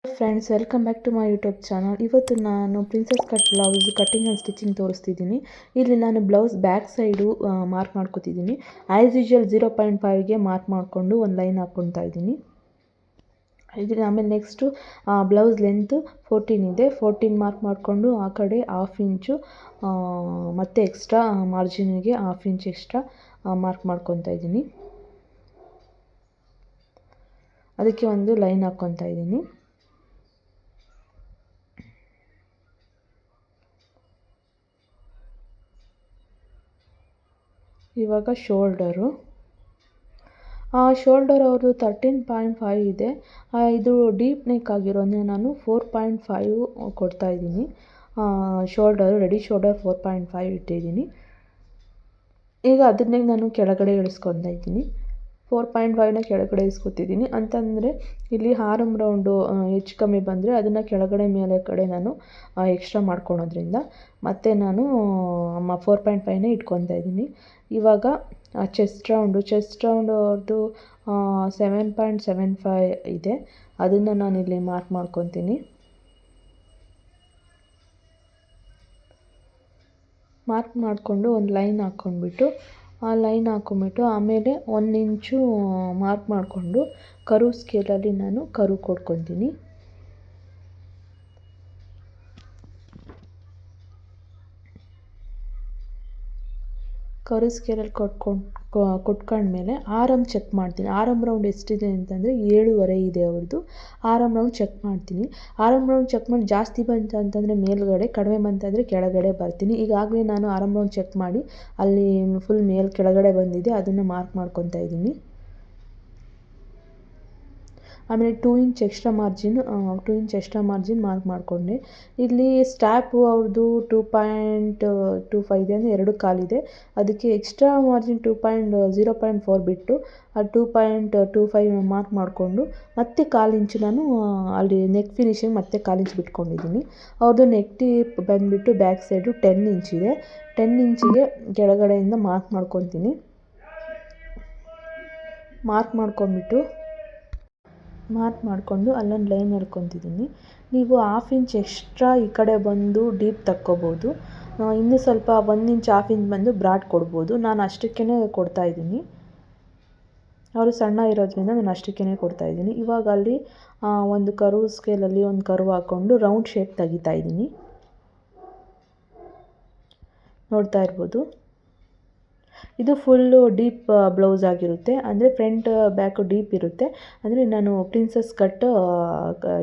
Friends, welcome back to my YouTube channel. ಇವತ್ತು ನಾನು princess cut blouse cutting and stitching ತೋರಿಸ್ತಿದ್ದೀನಿ. ಇಲ್ಲಿ ನಾನು ಬ್ಲೌಸ್ ಬ್ಯಾಕ್ ಸೈಡು ಮಾರ್ಕ್ ಮಾಡ್ಕೊತಿದ್ದೀನಿ. ಆ್ಯಸ್ ಯೂಶುವಲ್ 0.5ಗೆ ಮಾರ್ಕ್ ಮಾಡಿಕೊಂಡು ಒಂದು ಲೈನ್ ಹಾಕ್ಕೊತಾ ಇದ್ದೀನಿ. ಇದನ್ನು ಆಮೇಲೆ ನೆಕ್ಸ್ಟು ಬ್ಲೌಸ್ ಲೆಂತ್ 14 ಇದೆ. 14 ಮಾರ್ಕ್ ಮಾಡಿಕೊಂಡು ಆ ಕಡೆ 1/2 ಇಂಚು ಮತ್ತು ಎಕ್ಸ್ಟ್ರಾ ಮಾರ್ಜಿನಿಗೆ 1/2 ಇಂಚ್ ಎಕ್ಸ್ಟ್ರಾ ಮಾರ್ಕ್ ಮಾಡ್ಕೊತಾ ಇದ್ದೀನಿ. ಅದಕ್ಕೆ ಒಂದು ಲೈನ್ ಹಾಕ್ಕೊತಾ ಇದ್ದೀನಿ. ಇವಾಗ ಶೋಲ್ಡರ್ ಅವ್ರದ್ದು 13.5 ಇದೆ. ಇದು ಡೀಪ್ ನೆಕ್ ಆಗಿರೋದನ್ನ ನಾನು 4.5 ಕೊಡ್ತಾ ಇದ್ದೀನಿ. ರೆಡಿ ಶೋಲ್ಡರ್ 4.5 ಇಟ್ಟಿದ್ದೀನಿ. ಈಗ ಅದನ್ನೇ ನಾನು ಕೆಳಗಡೆ ಇಳಿಸ್ಕೊತಾ ಇದ್ದೀನಿ. 4.5ನ ಕೆಳಗಡೆ ಇಳಿಸ್ಕೊತಿದ್ದೀನಿ. ಅಂತಂದರೆ ಇಲ್ಲಿ ಆರ್ಮ್ ರೌಂಡು ಹೆಚ್ಚು ಕಮ್ಮಿ ಬಂದರೆ ಅದನ್ನು ಕೆಳಗಡೆ ಮೇಲೆ ಕಡೆ ನಾನು ಎಕ್ಸ್ಟ್ರಾ ಮಾಡ್ಕೊಳೋದ್ರಿಂದ ಮತ್ತೆ ನಾನು 4.5ನೇ ಇಟ್ಕೊತಾ ಇದ್ದೀನಿ. ಇವಾಗ ಚೆಸ್ಟ್ ರೌಂಡ್ ಅವ್ರದ್ದು 7.75 ಇದೆ. ಅದನ್ನು ನಾನಿಲ್ಲಿ ಮಾರ್ಕ್ ಮಾಡ್ಕೊತೀನಿ. ಮಾರ್ಕ್ ಮಾಡಿಕೊಂಡು ಒಂದು ಲೈನ್ ಹಾಕ್ಕೊಂಡ್ಬಿಟ್ಟು ಆಮೇಲೆ 1 ಇಂಚು ಮಾರ್ಕ್ ಮಾಡಿಕೊಂಡು ಕರ್ವ್ ಸ್ಕೇಲಲ್ಲಿ ನಾನು ಕರ್ವ್ ಕೊಟ್ಕೊತೀನಿ. ಕರ್ವ್ ಸ್ಕೇಲಲ್ಲಿ ಕೊಟ್ಕೊಂಡ್ಮೇಲೆ ಆರಮ್ ಚೆಕ್ ಮಾಡ್ತೀನಿ. ಆರಮ್ ರೌಂಡ್ ಎಷ್ಟಿದೆ ಅಂತಂದರೆ 7.5 ಇದೆ ಅವ್ರದ್ದು. ಆರಮ್ ರೌಂಡ್ ಚೆಕ್ ಮಾಡ್ತೀನಿ. ಆರಮ್ ರೌಂಡ್ ಚೆಕ್ ಮಾಡಿ ಜಾಸ್ತಿ ಬಂತು ಅಂತಂದರೆ ಮೇಲ್ಗಡೆ, ಕಡಿಮೆ ಬಂತಂದರೆ ಕೆಳಗಡೆ ಬರ್ತೀನಿ. ಈಗಾಗಲೇ ನಾನು ಆರಮ್ ರೌಂಡ್ ಚೆಕ್ ಮಾಡಿ ಅಲ್ಲಿ ಫುಲ್ ಕೆಳಗಡೆ ಬಂದಿದೆ, ಅದನ್ನು ಮಾರ್ಕ್ ಮಾಡ್ಕೊತಾ ಇದ್ದೀನಿ. ಆಮೇಲೆ 2 ಇಂಚ್ ಎಕ್ಸ್ಟ್ರಾ ಮಾರ್ಜಿನ್ ಮಾರ್ಕ್ ಮಾಡಿಕೊಂಡೆ. ಇಲ್ಲಿ ಸ್ಟ್ಯಾಪು ಅವ್ರದ್ದು 2.25 ಇದೆ, ಅಂದರೆ 2 ಕಾಲಿದೆ. ಅದಕ್ಕೆ ಎಕ್ಸ್ಟ್ರಾ ಮಾರ್ಜಿನ್ 0.4 ಬಿಟ್ಟು 2.25 ಮಾರ್ಕ್ ಮಾಡಿಕೊಂಡು ಮತ್ತೆ 1/4 ಇಂಚು ನಾನು ಅಲ್ಲಿ ನೆಕ್ ಫಿನಿಶಿಂಗ್ ಮತ್ತೆ 1/4 ಇಂಚ್ ಬಿಟ್ಕೊಂಡಿದ್ದೀನಿ. ಅವ್ರದ್ದು ನೆಕ್ ಡೀಪ್ ಬಂದುಬಿಟ್ಟು ಬ್ಯಾಕ್ ಸೈಡು 10 ಇಂಚ್ ಇದೆ. 10 ಇಂಚಿಗೆ ಕೆಳಗಡೆಯಿಂದ ಮಾರ್ಕ್ ಮಾಡ್ಕೊತೀನಿ. ಮಾರ್ಕ್ ಮಾಡಿಕೊಂಡು ಅಲ್ಲೊಂದು ಲೈನ್ ಎಳ್ಕೊತಿದ್ದೀನಿ. ನೀವು 1/2 ಇಂಚ್ ಎಕ್ಸ್ಟ್ರಾ ಈ ಕಡೆ ಬಂದು ಡೀಪ್ ತಕ್ಕೋಬೋದು. ಇನ್ನೂ ಸ್ವಲ್ಪ 1 ಇಂಚ್ 1/2 ಇಂಚ್ ಬಂದು ಬ್ರಾಡ್ ಕೊಡ್ಬೋದು. ನಾನು ಅಷ್ಟಕ್ಕೇ ಕೊಡ್ತಾಯಿದ್ದೀನಿ. ಅವರು ಸಣ್ಣ ಇರೋದ್ರಿಂದ ನಾನು ಅಷ್ಟಕ್ಕೇ ಕೊಡ್ತಾಯಿದ್ದೀನಿ. ಇವಾಗ ಅಲ್ಲಿ ಒಂದು ಕರ್ವ್ ಸ್ಕೇಲಲ್ಲಿ ಒಂದು ಕರ್ವ್ ಹಾಕ್ಕೊಂಡು ರೌಂಡ್ ಶೇಪ್ ತೆಗಿತಾ ಇದ್ದೀನಿ. ನೋಡ್ತಾ ಇರ್ಬೋದು. ಇದು ಫುಲ್ಲು ಡೀಪ್ ಬ್ಲೌಸ್ ಆಗಿರುತ್ತೆ, ಅಂದರೆ ಫ್ರಂಟ್ ಬ್ಯಾಕು ಡೀಪ್ ಇರುತ್ತೆ. ಅಂದರೆ ನಾನು ಪ್ರಿನ್ಸಸ್ ಕಟ್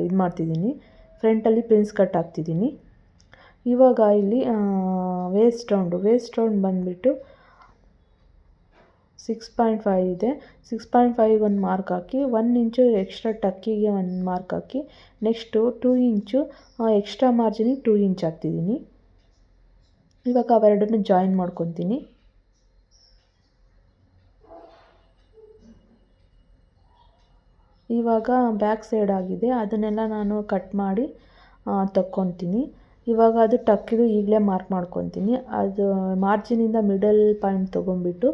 ಇದು ಮಾಡ್ತಿದ್ದೀನಿ, ಫ್ರಂಟಲ್ಲಿ ಪ್ರಿನ್ಸ್ ಕಟ್ ಹಾಕ್ತಿದ್ದೀನಿ. ಇವಾಗ ಇಲ್ಲಿ ವೇಸ್ಟ್ ರೌಂಡ್ ಬಂದುಬಿಟ್ಟು 6.5 ಇದೆ. 6.5 ಒಂದು ಮಾರ್ಕ್ ಹಾಕಿ, 1 ಇಂಚು ಎಕ್ಸ್ಟ್ರಾ ಟಕ್ಕಿಗೆ ಒಂದು ಮಾರ್ಕ್ ಹಾಕಿ, ನೆಕ್ಸ್ಟು 2 ಇಂಚು ಎಕ್ಸ್ಟ್ರಾ ಮಾರ್ಜಿನಿಗೆ 2 ಇಂಚ್ ಹಾಕ್ತಿದ್ದೀನಿ. ಇವಾಗ ಅವೆರಡನ್ನು ಜಾಯಿನ್ ಮಾಡ್ಕೊತೀನಿ. ಇವಾಗ ಬ್ಯಾಕ್ ಸೈಡ್ ಆಗಿದೆ, ಅದನ್ನೆಲ್ಲ ನಾನು ಕಟ್ ಮಾಡಿ ತಕ್ಕೊತೀನಿ. ಇವಾಗ ಅದು ಟಕ್ಕಿದು ಈಗಲೇ ಮಾರ್ಕ್ ಮಾಡ್ಕೊತೀನಿ. ಅದು ಮಾರ್ಜಿನಿಂದ ಮಿಡಲ್ ಪಾಯಿಂಟ್ ತೊಗೊಂಡ್ಬಿಟ್ಟು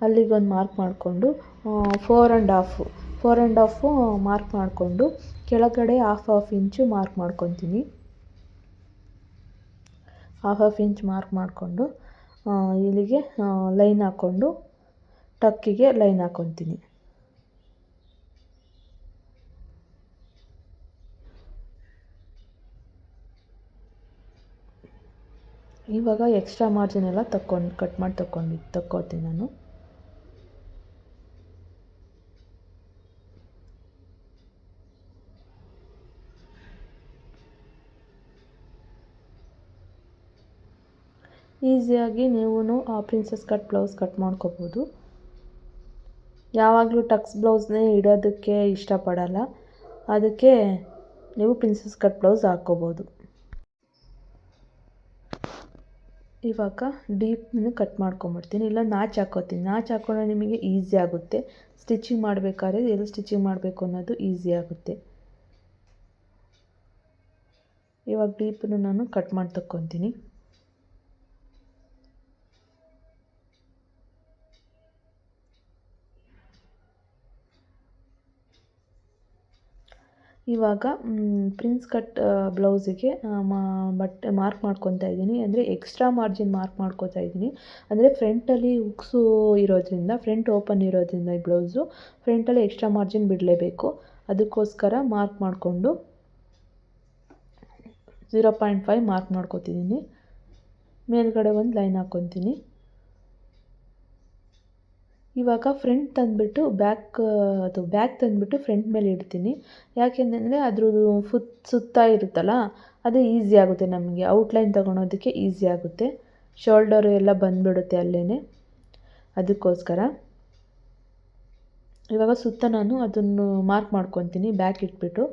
ಅಲ್ಲಿಗೊಂದು ಮಾರ್ಕ್ ಮಾಡಿಕೊಂಡು 4.5 ಮಾರ್ಕ್ ಮಾಡಿಕೊಂಡು ಕೆಳಗಡೆ 1/2 ಇಂಚು ಮಾರ್ಕ್ ಮಾಡ್ಕೊತೀನಿ. 1/2 ಇಂಚ್ ಮಾರ್ಕ್ ಮಾಡಿಕೊಂಡು ಇಲ್ಲಿಗೆ ಲೈನ್ ಹಾಕ್ಕೊಂಡು ಟಕ್ಕಿಗೆ ಲೈನ್ ಹಾಕ್ಕೊತೀನಿ. ಇವಾಗ ಎಕ್ಸ್ಟ್ರಾ ಮಾರ್ಜಿನ್ ಎಲ್ಲ ಕಟ್ ಮಾಡಿ ತಕ್ಕೊತೀನಿ ನಾನು. ಈಸಿಯಾಗಿ ನೀವು ಪ್ರಿನ್ಸಸ್ ಕಟ್ ಬ್ಲೌಸ್ ಕಟ್ ಮಾಡ್ಕೋಬೋದು. ಯಾವಾಗಲೂ ಟಕ್ಸ್ ಬ್ಲೌಸ್ನೇ ಇಡೋದಕ್ಕೆ ಇಷ್ಟಪಡಲ್ಲ, ಅದಕ್ಕೆ ನೀವು ಪ್ರಿನ್ಸಸ್ ಕಟ್ ಬ್ಲೌಸ್ ಹಾಕ್ಕೋಬೋದು. ಇವಾಗ ಡೀಪ್ನ ಕಟ್ ಮಾಡ್ಕೊಂಬಿಡ್ತೀನಿ, ಇಲ್ಲ ನಾಚ್ ಹಾಕ್ಕೋತೀನಿ. ನಾಚ್ ಹಾಕ್ಕೊಂಡ್ರೆ ನಿಮಗೆ ಈಸಿ ಆಗುತ್ತೆ. ಸ್ಟಿಚಿಂಗ್ ಮಾಡಬೇಕಾದ್ರೆ ಎಲ್ಲಿ ಸ್ಟಿಚಿಂಗ್ ಮಾಡಬೇಕು ಅನ್ನೋದು ಈಸಿ ಆಗುತ್ತೆ. ಇವಾಗ ಡೀಪನ್ನು ನಾನು ಕಟ್ ಮಾಡಿ ತಕ್ಕೊತೀನಿ. ಇವಾಗ ಪ್ರಿನ್ಸ್ ಕಟ್ ಬ್ಲೌಸಿಗೆ ಬಟ್ಟೆ ಮಾರ್ಕ್ ಮಾಡ್ಕೊತಾ ಇದ್ದೀನಿ. ಅಂದರೆ ಎಕ್ಸ್ಟ್ರಾ ಮಾರ್ಜಿನ್ ಮಾರ್ಕ್ ಮಾಡ್ಕೊತಾ ಇದ್ದೀನಿ. ಅಂದರೆ ಫ್ರಂಟಲ್ಲಿ ಹುಕ್ಸು ಇರೋದ್ರಿಂದ, ಫ್ರಂಟ್ ಓಪನ್ ಇರೋದ್ರಿಂದ ಈ ಬ್ಲೌಸು ಫ್ರಂಟಲ್ಲಿ ಎಕ್ಸ್ಟ್ರಾ ಮಾರ್ಜಿನ್ ಬಿಡಲೇಬೇಕು. ಅದಕ್ಕೋಸ್ಕರ ಮಾರ್ಕ್ ಮಾಡಿಕೊಂಡು 0.5 ಮಾರ್ಕ್ ಮಾಡ್ಕೊತಿದ್ದೀನಿ. ಮೇಲ್ಗಡೆ ಒಂದು ಲೈನ್ ಹಾಕ್ಕೊತೀನಿ. ಇವಾಗ ಫ್ರಂಟ್ ತಂದುಬಿಟ್ಟು ಬ್ಯಾಕ್ ತಂದುಬಿಟ್ಟು ಫ್ರಂಟ್ ಮೇಲೆ ಇಡ್ತೀನಿ. ಯಾಕೆಂದರೆ ಅದ್ರದ್ದು ಸುತ್ತ ಇರುತ್ತಲ್ಲ, ಅದು ಈಸಿ ಆಗುತ್ತೆ ನಮಗೆ ಔಟ್ಲೈನ್ ತೊಗೊಳೋದಕ್ಕೆ ಈಸಿ ಆಗುತ್ತೆ. ಶೋಲ್ಡರು ಎಲ್ಲ ಬಂದುಬಿಡುತ್ತೆ ಅಲ್ಲೇ. ಅದಕ್ಕೋಸ್ಕರ ಇವಾಗ ಸುತ್ತ ನಾನು ಅದನ್ನು ಮಾರ್ಕ್ ಮಾಡ್ಕೊತೀನಿ ಬ್ಯಾಕ್ ಇಟ್ಬಿಟ್ಟು.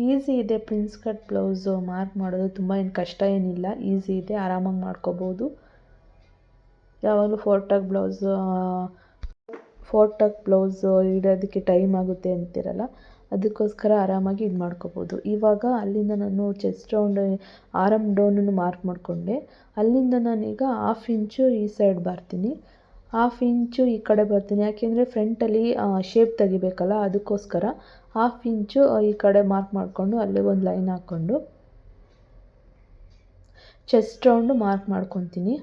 ಈಸಿ ಇದೆ ಪ್ರಿನ್ಸ್ ಕಟ್ ಬ್ಲೌಸು ಮಾರ್ಕ್ ಮಾಡೋದು, ತುಂಬ ಏನು ಕಷ್ಟ ಏನಿಲ್ಲ, ಈಸಿ ಇದೆ, ಆರಾಮಾಗಿ ಮಾಡ್ಕೋಬೋದು. ಯಾವಾಗಲೂ ಫೋರ್ ಟಕ್ ಬ್ಲೌಸು ಇಡೋದಕ್ಕೆ ಟೈಮ್ ಆಗುತ್ತೆ ಅಂತಿರಲ್ಲ, ಅದಕ್ಕೋಸ್ಕರ ಆರಾಮಾಗಿ ಇದು ಮಾಡ್ಕೋಬೋದು. ಇವಾಗ ಅಲ್ಲಿಂದ ನಾನು ಚೆಸ್ಟ್ ರೌಂಡ್ ಆರಮ್ ಡೌನನ್ನು ಮಾರ್ಕ್ ಮಾಡಿಕೊಂಡೆ. ಅಲ್ಲಿಂದ ನಾನೀಗ 1/2 ಇಂಚು ಈ ಸೈಡ್ ಬರ್ತೀನಿ, 1/2 ಇಂಚು ಈ ಕಡೆ ಬರ್ತೀನಿ. ಯಾಕೆಂದರೆ ಫ್ರಂಟಲ್ಲಿ ಶೇಪ್ ತೆಗಿಬೇಕಲ್ಲ, ಅದಕ್ಕೋಸ್ಕರ 1/2 ಇಂಚು ಈ ಕಡೆ ಮಾರ್ಕ್ ಮಾಡಿಕೊಂಡು ಅಲ್ಲಿ ಒಂದು ಲೈನ್ ಹಾಕ್ಕೊಂಡು ಚೆಸ್ಟ್ ರೌಂಡು ಮಾರ್ಕ್ ಮಾಡ್ಕೊತೀನಿ.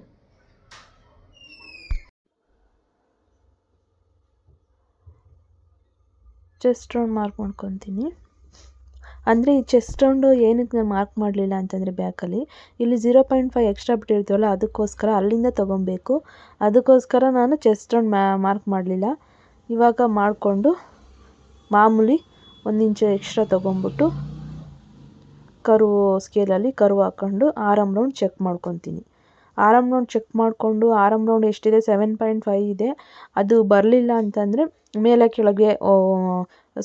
ಚೆಸ್ಟ್ ರೌಂಡ್ ಮಾರ್ಕ್ ಮಾಡ್ಕೊತೀನಿ. ಅಂದರೆ ಈ ಚೆಸ್ಟ್ ರೌಂಡು ಏನಕ್ಕೆ ನಾನು ಮಾರ್ಕ್ ಮಾಡಲಿಲ್ಲ ಅಂತಂದರೆ ಬ್ಯಾಕಲ್ಲಿ ಇಲ್ಲಿ 0.5 ಎಕ್ಸ್ಟ್ರಾ ಬಿಟ್ಟಿರ್ತೀವಲ್ಲ, ಅದಕ್ಕೋಸ್ಕರ ಅಲ್ಲಿಂದ ತೊಗೊಬೇಕು. ಅದಕ್ಕೋಸ್ಕರ ನಾನು ಚೆಸ್ಟ್ ರೌಂಡ್ ಮಾರ್ಕ್ ಮಾಡಲಿಲ್ಲ. ಇವಾಗ ಮಾಡಿಕೊಂಡು ಮಾಮೂಲಿ 1 ಇಂಚು ಎಕ್ಸ್ಟ್ರಾ ತೊಗೊಂಬಿಟ್ಟು ಸ್ಕೇಲಲ್ಲಿ ಕರ್ವ್ ಹಾಕ್ಕೊಂಡು ಆರಮ್ ರೌಂಡ್ ಚೆಕ್ ಮಾಡ್ಕೊತೀನಿ. ಆರಮ್ ರೌಂಡ್ ಚೆಕ್ ಮಾಡಿಕೊಂಡು ಆರಮ್ ರೌಂಡ್ ಎಷ್ಟಿದೆ 7.5 ಇದೆ. ಅದು ಬರಲಿಲ್ಲ ಅಂತಂದರೆ ಮೇಲೆ ಕೆಳಗೆ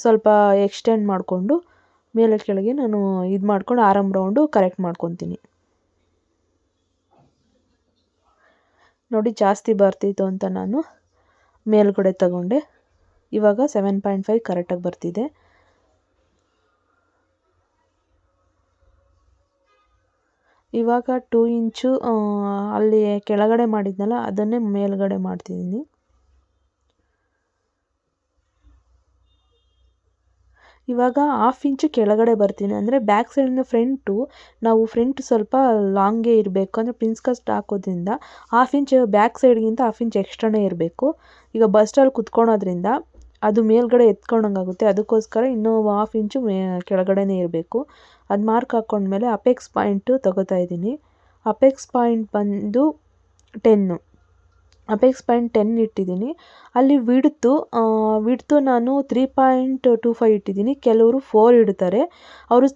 ಸ್ವಲ್ಪ ಎಕ್ಸ್ಟೆಂಡ್ ಮಾಡಿಕೊಂಡು ಮೇಲೆ ಕೆಳಗೆ ನಾನು ಇದು ಮಾಡ್ಕೊಂಡು ಆರಮ್ ರೌಂಡು ಕರೆಕ್ಟ್ ಮಾಡ್ಕೊತೀನಿ. ನೋಡಿ, ಜಾಸ್ತಿ ಬರ್ತಿತ್ತು ಅಂತ ನಾನು ಮೇಲ್ಗಡೆ ತಗೊಂಡೆ. ಇವಾಗ 7.5 ಕರೆಕ್ಟಾಗಿ ಬರ್ತಿದೆ. ಇವಾಗ 2 ಇಂಚು ಅಲ್ಲಿ ಕೆಳಗಡೆ ಮಾಡಿದ್ನಲ್ಲ, ಅದನ್ನೇ ಮೇಲ್ಗಡೆ ಮಾಡ್ತಿದ್ದೀನಿ. ಇವಾಗ 1/2 ಇಂಚು ಕೆಳಗಡೆ ಬರ್ತೀನಿ. ಅಂದರೆ ಬ್ಯಾಕ್ ಸೈಡಿನ ನಾವು ಫ್ರಂಟ್ ಸ್ವಲ್ಪ ಲಾಂಗೇ ಇರಬೇಕು. ಅಂದರೆ ಪ್ರಿನ್ಸ್ ಕಟ್ ಹಾಕೋದ್ರಿಂದ 1/2 ಇಂಚ್ ಬ್ಯಾಕ್ ಸೈಡ್ಗಿಂತ 1/2 ಇಂಚ್ ಎಕ್ಸ್ಟ್ರಾನೇ ಇರಬೇಕು. ಈಗ ಬಸ್ಟಲ್ಲಿ ಕುತ್ಕೊಳೋದ್ರಿಂದ ಅದು ಮೇಲ್ಗಡೆ ಎತ್ಕೊಂಡಂಗಾಗುತ್ತೆ. ಅದಕ್ಕೋಸ್ಕರ ಇನ್ನೂ 1/2 ಇಂಚು ಕೆಳಗಡೆನೇ ಇರಬೇಕು. ಅದು ಮಾರ್ಕ್ ಹಾಕ್ಕೊಂಡ್ಮೇಲೆ ಅಪೆಕ್ಸ್ ಪಾಯಿಂಟು ತೊಗೋತಾ ಇದ್ದೀನಿ. ಅಪೆಕ್ಸ್ ಪಾಯಿಂಟ್ ಬಂದು 10. ಅಪೆಕ್ಸ್ ಪಾಯಿಂಟ್ 10 ಇಟ್ಟಿದ್ದೀನಿ. ಅಲ್ಲಿ ವಿಡ್ತು ನಾನು 3.25 ಇಟ್ಟಿದ್ದೀನಿ. ಕೆಲವರು 4 ಇಡ್ತಾರೆ, ಅವರು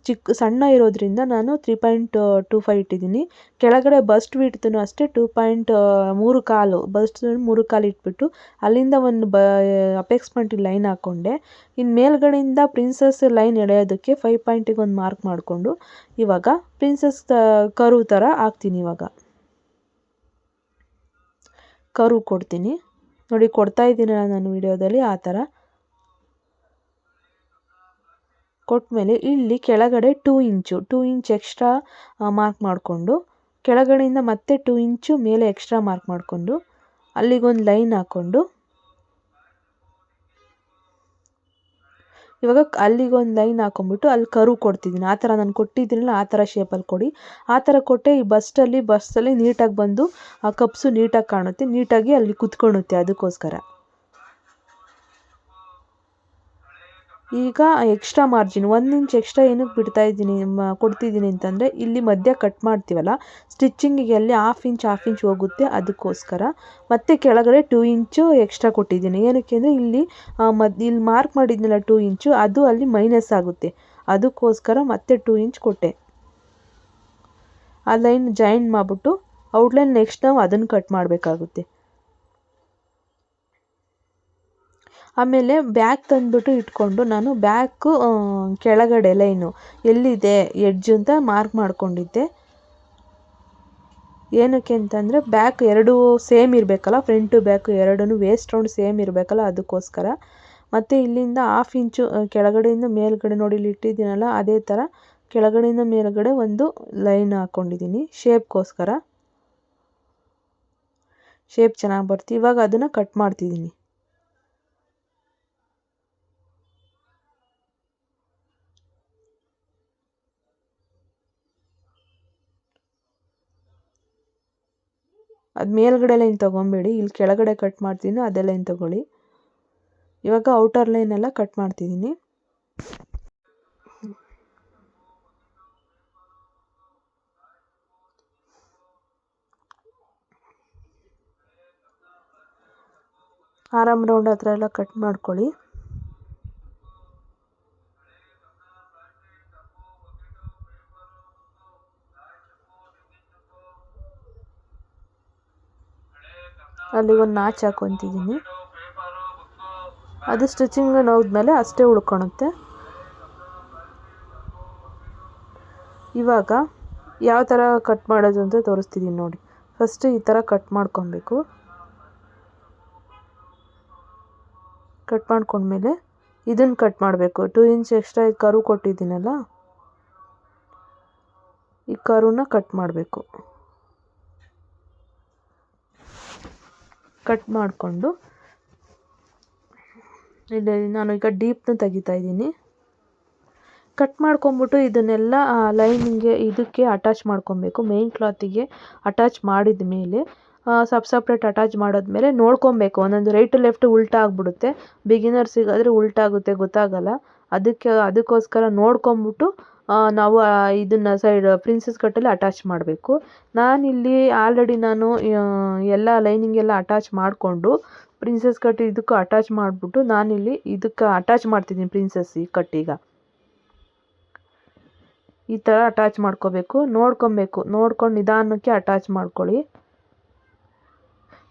ಸಣ್ಣ ಇರೋದ್ರಿಂದ ನಾನು 3.25 ಇಟ್ಟಿದ್ದೀನಿ. ಕೆಳಗಡೆ ಬಸ್ಟ್ ವಿಡ್ತೂ ಅಷ್ಟೇ 2.3 ಬಸ್ಟ್ 3 ಇಟ್ಬಿಟ್ಟು ಅಲ್ಲಿಂದ ಒಂದು ಅಪೆಕ್ಸ್ ಪಾಯಿಂಟಿಗೆ ಲೈನ್ ಹಾಕ್ಕೊಂಡೆ. ಇನ್ನು ಮೇಲ್ಗಡೆಯಿಂದ ಪ್ರಿನ್ಸಸ್ ಲೈನ್ ಎಳೆಯೋದಕ್ಕೆ 5 ಪಾಯಿಂಟಿಗೆ ಒಂದು ಮಾರ್ಕ್ ಮಾಡಿಕೊಂಡು ಇವಾಗ ಪ್ರಿನ್ಸಸ್ ಕರ್ವ್ ಥರ ಹಾಕ್ತೀನಿ. ಇವಾಗ ಕರ್ವ್ ಕೊಡ್ತೀನಿ ನೋಡಿ, ಕೊಡ್ತಾ ಇದ್ದೀನಲ್ಲ ನಾನು ವಿಡಿಯೋದಲ್ಲಿ, ಆ ಥರ ಕೊಟ್ಟಮೇಲೆ ಇಲ್ಲಿ ಕೆಳಗಡೆ 2 ಇಂಚ್ ಎಕ್ಸ್ಟ್ರಾ ಮಾರ್ಕ್ ಮಾಡಿಕೊಂಡು ಕೆಳಗಡೆಯಿಂದ ಮತ್ತೆ 2 ಇಂಚು ಮೇಲೆ ಎಕ್ಸ್ಟ್ರಾ ಮಾರ್ಕ್ ಮಾಡಿಕೊಂಡು ಅಲ್ಲಿಗೊಂದು ಲೈನ್ ಹಾಕ್ಕೊಂಡು ಇವಾಗ ಅಲ್ಲಿಗೊಂದು ಲೈನ್ ಹಾಕ್ಕೊಂಬಿಟ್ಟು ಅಲ್ಲಿ ಕರ್ವ್ ಕೊಡ್ತಿದ್ದೀನಿ. ಆ ಥರ ನಾನು ಕೊಟ್ಟಿದ್ದೀನಲ್ಲ, ಆ ಥರ ಶೇಪಲ್ಲಿ ಕೊಡಿ. ಆ ಥರ ಕೊಟ್ಟರೆ ಈ ಬಸ್ಸಲ್ಲಿ ನೀಟಾಗಿ ಬಂದು ಆ ಕಪ್ಸು ನೀಟಾಗಿ ಕಾಣುತ್ತೆ, ನೀಟಾಗಿ ಅಲ್ಲಿ ಕುತ್ಕೊಳ್ಳುತ್ತೆ. ಅದಕ್ಕೋಸ್ಕರ ಈಗ ಎಕ್ಸ್ಟ್ರಾ ಮಾರ್ಜಿನ್ 1 ಇಂಚ್ ಎಕ್ಸ್ಟ್ರಾ ಏನಕ್ಕೆ ಕೊಡ್ತಿದ್ದೀನಿ ಅಂತಂದರೆ ಇಲ್ಲಿ ಮಧ್ಯ ಕಟ್ ಮಾಡ್ತೀವಲ್ಲ, ಸ್ಟಿಚ್ಚಿಂಗಿಗೆ ಅಲ್ಲಿ 1/2 ಇಂಚ್ ಹೋಗುತ್ತೆ. ಅದಕ್ಕೋಸ್ಕರ ಮತ್ತೆ ಕೆಳಗಡೆ 2 ಇಂಚು ಎಕ್ಸ್ಟ್ರಾ ಕೊಟ್ಟಿದ್ದೀನಿ. ಏನಕ್ಕೆ ಅಂದರೆ ಇಲ್ಲಿ ಮಾರ್ಕ್ ಮಾಡಿದ್ನಲ್ಲ 2 ಇಂಚು, ಅದು ಅಲ್ಲಿ ಮೈನಸ್ ಆಗುತ್ತೆ. ಅದಕ್ಕೋಸ್ಕರ ಮತ್ತೆ 2 ಇಂಚ್ ಕೊಟ್ಟೆ. ಆ ಲೈನ್ ಜಾಯಿನ್ ಮಾಡಿಬಿಟ್ಟು ಔಟ್ಲೈನ್ ನೆಕ್ಸ್ಟ್ ನಾವು ಅದನ್ನು ಕಟ್ ಮಾಡಬೇಕಾಗುತ್ತೆ. ಆಮೇಲೆ ಬ್ಯಾಕ್ ತಂದುಬಿಟ್ಟು ಇಟ್ಕೊಂಡು ನಾನು ಬ್ಯಾಕು ಕೆಳಗಡೆ ಲೈನು ಎಲ್ಲಿದೆ ಎಡ್ಜು ಅಂತ ಮಾರ್ಕ್ ಮಾಡ್ಕೊಂಡಿದ್ದೆ. ಏನಕ್ಕೆ ಅಂತಂದರೆ ಬ್ಯಾಕ್ ಎರಡೂ ಸೇಮ್ ಇರಬೇಕಲ್ಲ, ಫ್ರಂಟು ಬ್ಯಾಕು ಎರಡೂ ವೇಸ್ಟ್ ರೌಂಡ್ ಸೇಮ್ ಇರಬೇಕಲ್ಲ, ಅದಕ್ಕೋಸ್ಕರ ಮತ್ತು ಇಲ್ಲಿಂದ 1/2 ಇಂಚು ಕೆಳಗಡೆಯಿಂದ ಮೇಲ್ಗಡೆ ನೋಡಿ ಇಲ್ಲಿ ಇಟ್ಟಿದ್ದೀನಲ್ಲ ಅದೇ ಥರ ಕೆಳಗಡೆಯಿಂದ ಮೇಲ್ಗಡೆ ಒಂದು ಲೈನ್ ಹಾಕ್ಕೊಂಡಿದ್ದೀನಿ ಶೇಪ್ಗೋಸ್ಕರ. ಶೇಪ್ ಚೆನ್ನಾಗಿ ಬರ್ತೀವಿ. ಇವಾಗ ಅದನ್ನು ಕಟ್ ಮಾಡ್ತಿದ್ದೀನಿ. ಅದು ಮೇಲ್ಗಡೆ ಲೈನ್ ತೊಗೊಬೇಡಿ, ಇಲ್ಲಿ ಕೆಳಗಡೆ ಕಟ್ ಮಾಡ್ತೀನಿ ಅದೇ ಲೈನ್ ತೊಗೊಳ್ಳಿ. ಇವಾಗ ಔಟರ್ ಲೈನ್ ಎಲ್ಲ ಕಟ್ ಮಾಡ್ತಿದ್ದೀನಿ. ಆರಾಮ್ ರೌಂಡ್ ಹತ್ರ ಎಲ್ಲ ಕಟ್ ಮಾಡ್ಕೊಳ್ಳಿ. ಅಲ್ಲಿ ಒಂದು ನಾಚ್ ಹಾಕೊತಿದ್ದೀನಿ. ಅದು ಸ್ಟಿಚಿಂಗ್ ನೋಡಿದ್ಮೇಲೆ ಅಷ್ಟೇ ಉಳ್ಕೊಳುತ್ತೆ. ಇವಾಗ ಯಾವ ಥರ ಕಟ್ ಮಾಡೋದು ಅಂತ ತೋರಿಸ್ತಿದ್ದೀನಿ ನೋಡಿ. ಫಸ್ಟ್ ಈ ಥರ ಕಟ್ ಮಾಡ್ಕೊಬೇಕು. ಕಟ್ ಮಾಡ್ಕೊಂಡ್ಮೇಲೆ ಇದನ್ನು ಕಟ್ ಮಾಡಬೇಕು. 2 ಇಂಚ್ ಎಕ್ಸ್ಟ್ರಾ ಕರು ಕೊಟ್ಟಿದ್ದೀನಲ್ಲ, ಈ ಕರುನ ಕಟ್ ಮಾಡಬೇಕು. ಕಟ್ ಮಾಡಿಕೊಂಡು ಇಲ್ಲಿ ನಾನು ಈಗ ಡೀಪ್ನ ತೆಗಿತಾ ಇದ್ದೀನಿ. ಕಟ್ ಮಾಡ್ಕೊಂಬಿಟ್ಟು ಇದನ್ನೆಲ್ಲ ಲೈನಿಂಗ್ಗೆ ಇದಕ್ಕೆ ಅಟ್ಯಾಚ್ ಮಾಡ್ಕೊಬೇಕು. ಮೇನ್ ಕ್ಲಾತಿಗೆ ಅಟ್ಯಾಚ್ ಮಾಡಿದ ಮೇಲೆ ಸಪ್ರೇಟ್ ಅಟ್ಯಾಚ್ ಮಾಡಿದ್ಮೇಲೆ ನೋಡ್ಕೊಬೇಕು. ಒಂದೊಂದು ರೈಟ್ ಲೆಫ್ಟ್ ಉಲ್ಟಾ ಆಗಿಬಿಡುತ್ತೆ. ಬಿಗಿನರ್ಸಿಗಾದರೆ ಉಲ್ಟಾಗುತ್ತೆ, ಗೊತ್ತಾಗಲ್ಲ. ಅದಕ್ಕೋಸ್ಕರ ನೋಡ್ಕೊಂಬಿಟ್ಟು ನಾವು ಇದನ್ನು ಸೈಡ್ ಪ್ರಿನ್ಸಸ್ ಕಟ್ಟಲ್ಲಿ ಅಟ್ಯಾಚ್ ಮಾಡಬೇಕು. ನಾನಿಲ್ಲಿ ಆಲ್ರೆಡಿ ಎಲ್ಲ ಲೈನಿಂಗ್ ಎಲ್ಲ ಅಟ್ಯಾಚ್ ಮಾಡಿಕೊಂಡು ಪ್ರಿನ್ಸಸ್ ಕಟ್ ಇದಕ್ಕೂ ಅಟ್ಯಾಚ್ ಮಾಡಿಬಿಟ್ಟು ನಾನಿಲ್ಲಿ ಇದಕ್ಕೆ ಅಟ್ಯಾಚ್ ಮಾಡ್ತಿದ್ದೀನಿ. ಪ್ರಿನ್ಸಸ್ ಕಟ್ಟೀಗ ಈ ಥರ ಅಟ್ಯಾಚ್ ಮಾಡ್ಕೋಬೇಕು. ನೋಡ್ಕೊಂಡು ನಿಧಾನಕ್ಕೆ ಅಟ್ಯಾಚ್ ಮಾಡ್ಕೊಳ್ಳಿ.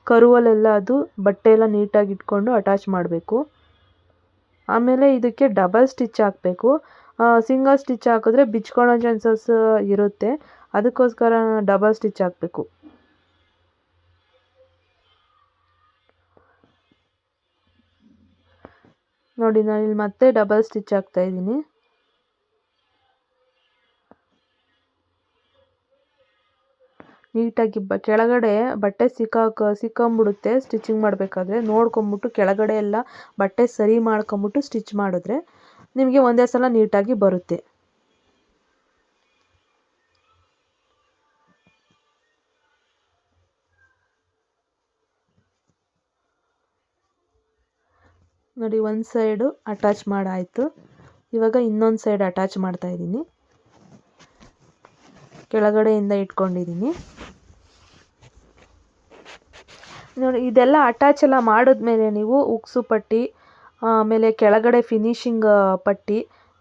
ಕರುವಲ್ಲೆಲ್ಲ ಅದು ಬಟ್ಟೆ ಎಲ್ಲ ನೀಟಾಗಿ ಇಟ್ಕೊಂಡು ಅಟ್ಯಾಚ್ ಮಾಡಬೇಕು. ಆಮೇಲೆ ಇದಕ್ಕೆ ಡಬಲ್ ಸ್ಟಿಚ್ ಹಾಕಬೇಕು. ಸಿಂಗಲ್ ಸ್ಟಿಚ್ ಹಾಕಿದ್ರೆ ಬಿಚ್ಕೊಳ್ಳೋ ಚಾನ್ಸಸ್ ಇರುತ್ತೆ. ಅದಕ್ಕೋಸ್ಕರ ಡಬಲ್ ಸ್ಟಿಚ್ ಹಾಕಬೇಕು. ನೋಡಿ ನಾನಿಲ್ಲಿ ಮತ್ತೆ ಡಬಲ್ ಸ್ಟಿಚ್ ಹಾಕ್ತಾ ಇದ್ದೀನಿ. ನೀಟಾಗಿ ಕೆಳಗಡೆ ಬಟ್ಟೆ ಸಿಕ್ಕೊಂಬಿಡುತ್ತೆ. ಸ್ಟಿಚಿಂಗ್ ಮಾಡಬೇಕಾದ್ರೆ ನೋಡ್ಕೊಂಬಿಟ್ಟು ಕೆಳಗಡೆ ಎಲ್ಲ ಬಟ್ಟೆ ಸರಿ ಮಾಡ್ಕೊಂಬಿಟ್ಟು ಸ್ಟಿಚ್ ಮಾಡಿದ್ರೆ ನಿಮಗೆ ಒಂದೇ ಸಲ ನೀಟಾಗಿ ಬರುತ್ತೆ. ನೋಡಿ ಒಂದು ಸೈಡು ಅಟ್ಯಾಚ್ ಮಾಡಾಯಿತು. ಇವಾಗ ಇನ್ನೊಂದು ಸೈಡ್ ಅಟ್ಯಾಚ್ ಮಾಡ್ತಾ ಇದ್ದೀನಿ. ಕೆಳಗಡೆಯಿಂದ ಇಟ್ಕೊಂಡಿದ್ದೀನಿ ನೋಡಿ. ಇದೆಲ್ಲ ಅಟ್ಯಾಚ್ ಎಲ್ಲ ಮಾಡಿದ್ಮೇಲೆ ನೀವು ಉಕ್ಸು ಪಟ್ಟಿ, ಆಮೇಲೆ ಕೆಳಗಡೆ ಫಿನಿಶಿಂಗ್ ಪಟ್ಟಿ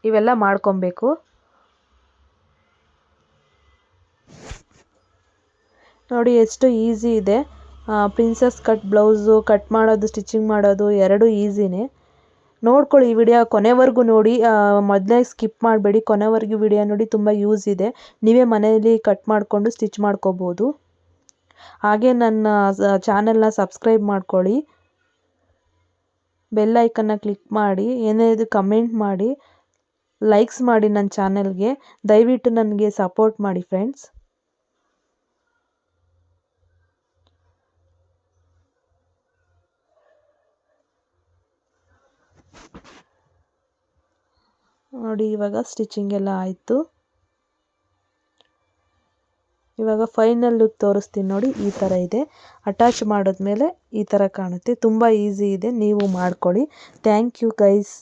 ಇವೆಲ್ಲ ಮಾಡ್ಕೊಬೇಕು. ನೋಡಿ ಎಷ್ಟು ಈಸಿ ಇದೆ. ಪ್ರಿನ್ಸಸ್ ಕಟ್ ಬ್ಲೌಸು ಕಟ್ ಮಾಡೋದು, ಸ್ಟಿಚಿಂಗ್ ಮಾಡೋದು ಎರಡೂ ಈಸಿನೇ. ನೋಡ್ಕೊಳ್ಳಿ ಈ ವಿಡಿಯೋ ಕೊನೆವರೆಗೂ ನೋಡಿ. ಮೊದಲೇ ಸ್ಕಿಪ್ ಮಾಡಬೇಡಿ, ಕೊನೆವರೆಗೂ ವಿಡಿಯೋ ನೋಡಿ. ತುಂಬ ಯೂಸ್ ಇದೆ. ನೀವೇ ಮನೆಯಲ್ಲಿ ಕಟ್ ಮಾಡಿಕೊಂಡು ಸ್ಟಿಚ್ ಮಾಡ್ಕೋಬೋದು. ಹಾಗೆ ನನ್ನ ಚಾನೆಲ್ನ ಸಬ್ಸ್ಕ್ರೈಬ್ ಮಾಡ್ಕೊಳ್ಳಿ. ಬೆಲ್ ಐಕನ್ನ ಕ್ಲಿಕ್ ಮಾಡಿ, ಏನೇ ಇದು ಕಮೆಂಟ್ ಮಾಡಿ, ಲೈಕ್ಸ್ ಮಾಡಿ ನನ್ನ ಚಾನೆಲ್ಗೆ. ದಯವಿಟ್ಟು ನನಗೆ ಸಪೋರ್ಟ್ ಮಾಡಿ ಫ್ರೆಂಡ್ಸ್. ನೋಡಿ ಇವಾಗ ಸ್ಟಿಚಿಂಗ್ ಎಲ್ಲ ಆಯಿತು. ಇವಾಗ ಫೈನಲ್ ಲುಕ್ ತೋರಿಸ್ತೀನಿ ನೋಡಿ. ಈ ಥರ ಇದೆ. ಅಟ್ಯಾಚ್ ಮಾಡಿದ್ಮೇಲೆ ಈ ಥರ ಕಾಣುತ್ತೆ. ತುಂಬ ಈಸಿ ಇದೆ, ನೀವು ಮಾಡ್ಕೊಳ್ಳಿ. Thank you guys.